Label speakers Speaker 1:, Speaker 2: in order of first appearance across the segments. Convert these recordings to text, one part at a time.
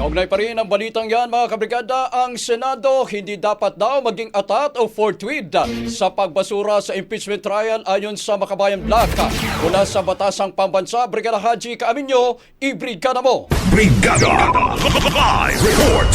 Speaker 1: Kaugnay pa rin ang balitang yan mga kabrigada, ang Senado hindi dapat daw maging atat o forthwith sa pagbasura sa impeachment trial ayon sa Makabayan Black. Mula sa Batasang Pambansa, Brigada Haji Kaaminyo, ibrigada mo!
Speaker 2: Brigada Live Report.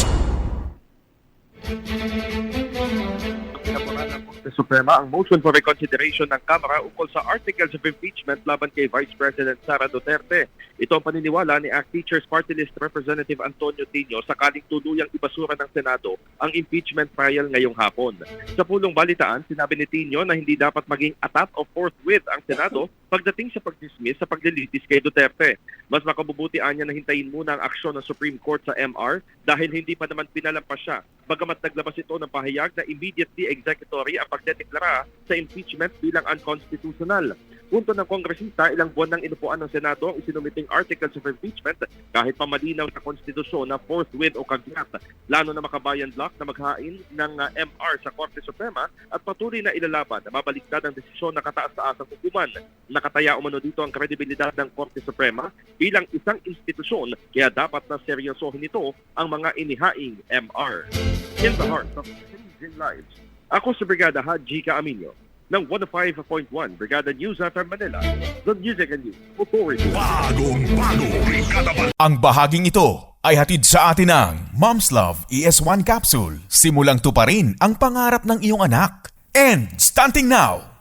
Speaker 3: Pinapunan ng Korte Suprema ang motion for reconsideration ng Kamara ukol sa articles of impeachment laban kay Vice President Sara Duterte. Ito ang paniniwala ni ACT Teachers Party List Representative Antonio Tino sakaling tuluyang ibasura ng Senado ang impeachment trial ngayong hapon. Sa pulong balitaan, sinabi ni Tino na hindi dapat maging atat o forthwith ang Senado pagdating sa pag-dismiss sa paglilitis kay Duterte. Mas makabubuti niya na hintayin muna ang aksyon ng Supreme Court sa MR dahil hindi pa naman pinalampas siya. Bagamat naglabas ito ng pahayag na immediately executory ang pagdedeklara sa impeachment bilang unconstitutional. Punto ng kongresista, ilang buwan nang inupuan ng Senado ang isinumiting articles of impeachment kahit pa malinaw sa konstitusyon na forthwith o kagyat. Plano na Makabayan Block na maghain ng MR sa Korte Suprema at patuloy na ilalaban na babaliktad ang desisyon ng kataas-taasang hukuman. Nakataya umano dito ang kredibilidad ng Korte Suprema bilang isang institusyon kaya dapat na seryosohin nito ang mga inihaing MR. In the heart of changing lives, ako si Brigada Haji Kaaminyo ng 105.1 Brigada News FM Manila, the Music and News Authority.
Speaker 2: Bagong-bago Brigada
Speaker 4: Ang bahaging ito ay hatid sa atin ng Mom's Love ES1 Capsule. Simulang tuparin ang pangarap ng iyong anak. And starting now!